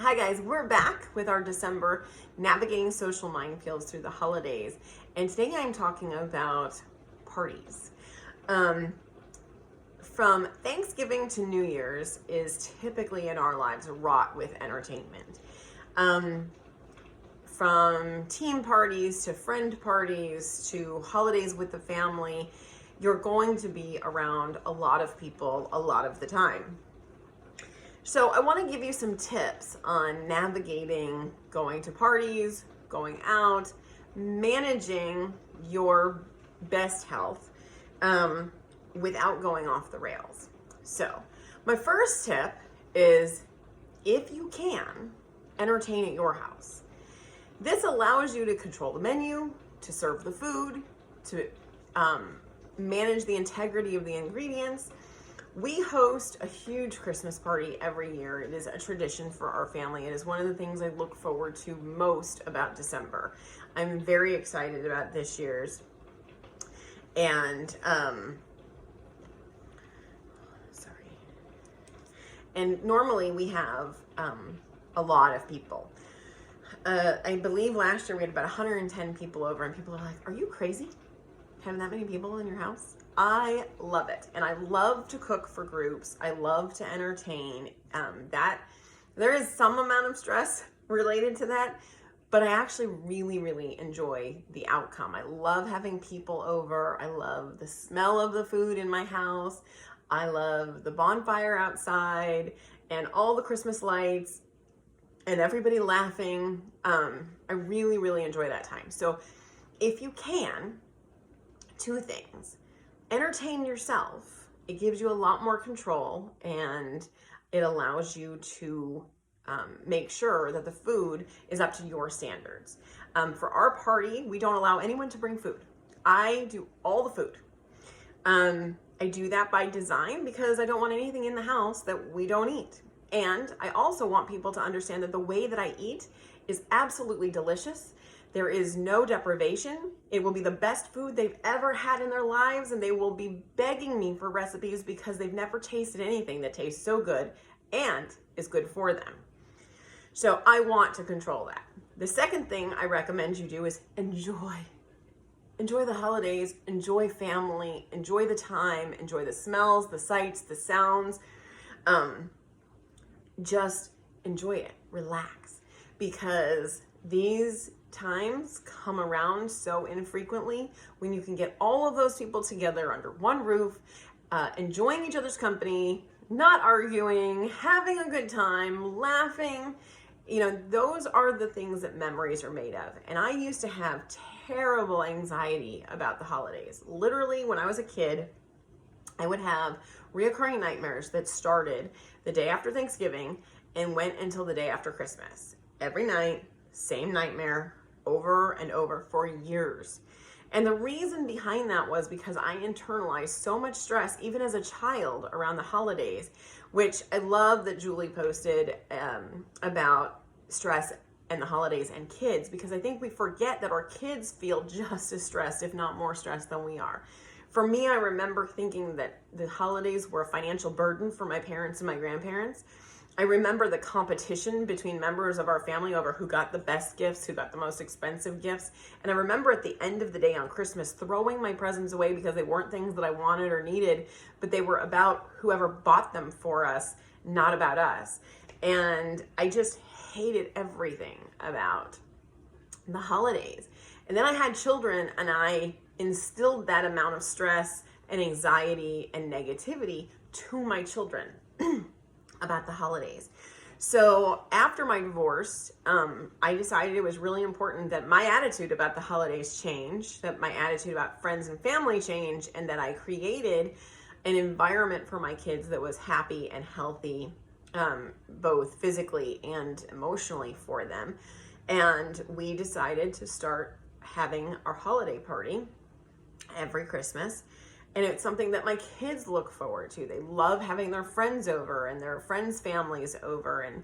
Hi guys, we're back with our December Navigating Social Minefields Through the Holidays. And today I'm talking about parties. From Thanksgiving to New Year's is typically in our lives wrought with entertainment. From team parties to friend parties to holidays with the family, you're going to be around a lot of people a lot of the time. So I want to give you some tips on navigating going to parties, going out, managing your best health without going off the rails. So my first tip is, if you can, entertain at your house. This allows you to control the menu, to serve the food, to manage the integrity of the ingredients. We host a huge Christmas party every year. It is a tradition for our family. It is one of the things I look forward to most about December. I'm very excited about this year's. And, And normally we have a lot of people. I believe last year we had about 110 people over, and people are like, "Are you crazy? Having that many people in your house?" I love it, and I love to cook for groups. I love to entertain. That there is some amount of stress related to that, but I actually really enjoy the outcome. I love having people over. I love the smell of the food in my house. I love the bonfire outside and all the Christmas lights and everybody laughing. I really enjoy that time. So if you can, two things. Entertain yourself. It gives you a lot more control, and it allows you to make sure that the food is up to your standards. For our party, we don't allow anyone to bring food. I do all the food. I do that by design because I don't want anything in the house that we don't eat. And I also want people to understand that the way that I eat is absolutely delicious. There is no deprivation. It will be the best food they've ever had in their lives, and they will be begging me for recipes because they've never tasted anything that tastes so good and is good for them. So I want to control that. The second thing I recommend you do is enjoy. Enjoy the holidays, enjoy family, enjoy the time, enjoy the smells, the sights, the sounds. Just enjoy it, relax, because these times come around so infrequently when you can get all of those people together under one roof, enjoying each other's company, not arguing, having a good time, laughing. You know, those are the things that memories are made of. And I used to have terrible anxiety about the holidays. Literally, when I was a kid, I would have reoccurring nightmares that started the day after Thanksgiving and went until the day after Christmas. Every night, same nightmare, over and over for years. And the reason behind that was because I internalized so much stress, even as a child, around the holidays, which I love that Julie posted about stress and the holidays and kids, because I think we forget that our kids feel just as stressed, if not more stressed than we are. For me, I remember thinking that the holidays were a financial burden for my parents and my grandparents. I remember the competition between members of our family over who got the best gifts, who got the most expensive gifts. And I remember at the end of the day on Christmas throwing my presents away because they weren't things that I wanted or needed, but they were about whoever bought them for us, not about us. And I just hated everything about the holidays. And then I had children, and I instilled that amount of stress and anxiety and negativity to my children about the holidays. So after my divorce, I decided it was really important that my attitude about the holidays change, that my attitude about friends and family change, and that I created an environment for my kids that was happy and healthy, both physically and emotionally for them. And we decided to start having our holiday party every Christmas. And it's something that my kids look forward to. They love having their friends over and their friends' families over, and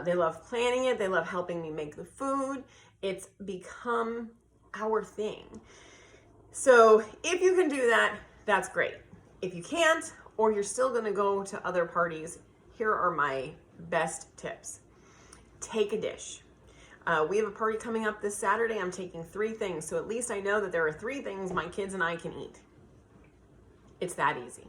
they love planning it. They love helping me make the food. It's become our thing. So if you can do that, that's great. If you can't, or you're still gonna go to other parties, here are my best tips. take a dish. We have a party coming up this Saturday. I'm taking 3 things. So at least I know that there are 3 things my kids and I can eat. It's that easy.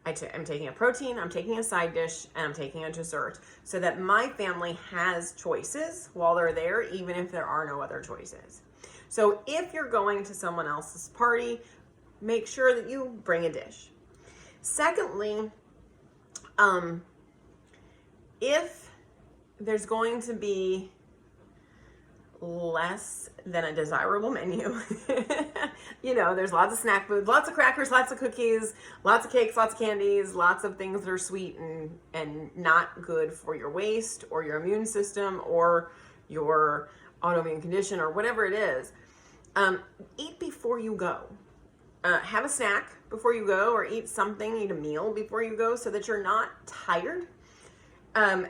I'm taking a protein, I'm taking a side dish, and I'm taking a dessert so that my family has choices while they're there, even if there are no other choices. So if you're going to someone else's party, make sure that you bring a dish. Secondly, if there's going to be less than a desirable menu, there's lots of snack foods, lots of crackers, lots of cookies, lots of cakes, lots of candies, lots of things that are sweet and not good for your waist or your immune system or your autoimmune condition or whatever it is. Eat before you go. Have a snack before you go, or eat a meal before you go, so that you're not tired,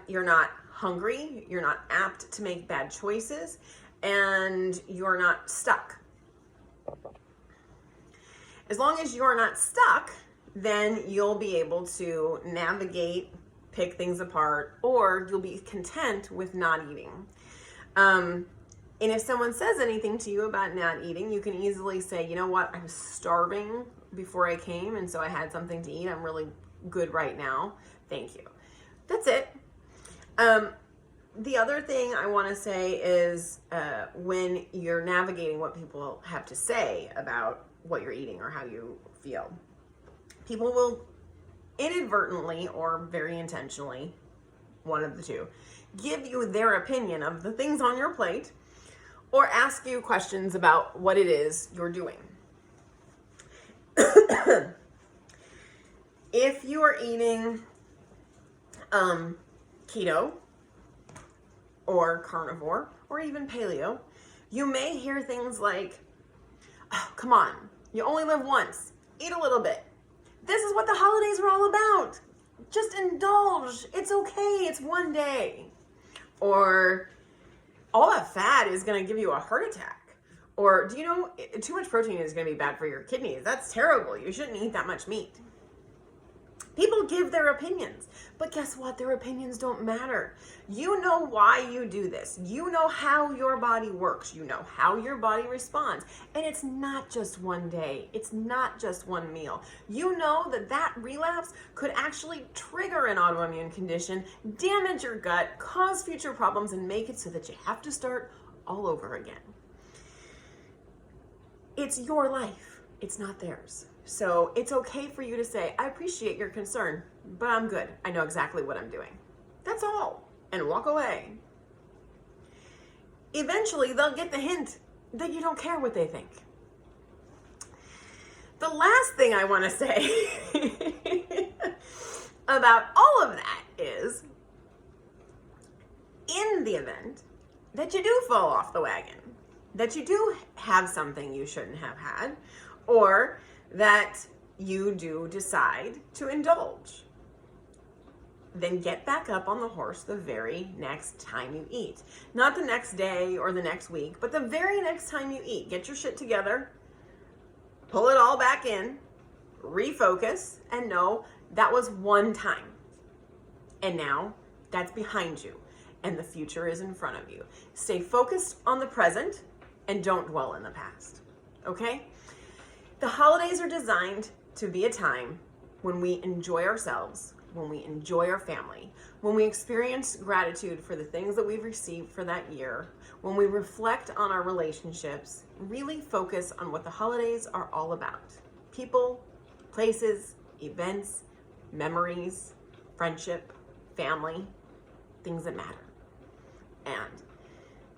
you're not hungry, you're not apt to make bad choices, and you're not stuck. As long as you're not stuck, then you'll be able to navigate, pick things apart, or you'll be content with not eating. And if someone says anything to you about not eating, you can easily say, you know what, I was starving before I came, and so I had something to eat. I'm really good right now. Thank you. That's it. The other thing I want to say is when you're navigating what people have to say about what you're eating or how you feel, people will inadvertently or very intentionally, one of the two, give you their opinion of the things on your plate or ask you questions about what it is you're doing. If you are eating keto or carnivore or even paleo, you may hear things like, oh, come on, you only live once, eat a little bit. This is what the holidays are all about. Just indulge. It's okay. It's one day. Or all that fat is going to give you a heart attack. Or do you know too much protein is going to be bad for your kidneys? That's terrible. You shouldn't eat that much meat. People give their opinions, but guess what? Their opinions don't matter. You know why you do this. You know how your body works. You know how your body responds. And it's not just one day. It's not just one meal. You know that relapse could actually trigger an autoimmune condition, damage your gut, cause future problems, and make it so that you have to start all over again. It's your life. It's not theirs. So it's okay for you to say, I appreciate your concern, but I'm good. I know exactly what I'm doing. That's all. And walk away. Eventually, they'll get the hint that you don't care what they think. The last thing I want to say about all of that is, in the event that you do fall off the wagon, that you do have something you shouldn't have had, or that you do decide to indulge, then get back up on the horse the very next time you eat. Not the next day or the next week, but the very next time you eat. Get your shit together, pull it all back in, refocus, and know that was one time. And now that's behind you, and the future is in front of you. Stay focused on the present and don't dwell in the past, okay? The holidays are designed to be a time when we enjoy ourselves, when we enjoy our family, when we experience gratitude for the things that we've received for that year, when we reflect on our relationships, really focus on what the holidays are all about. People, places, events, memories, friendship, family, things that matter. And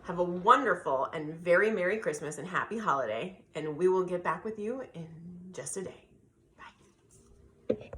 have a wonderful and very Merry Christmas and Happy Holiday, and we will get back with you in just a day. Bye.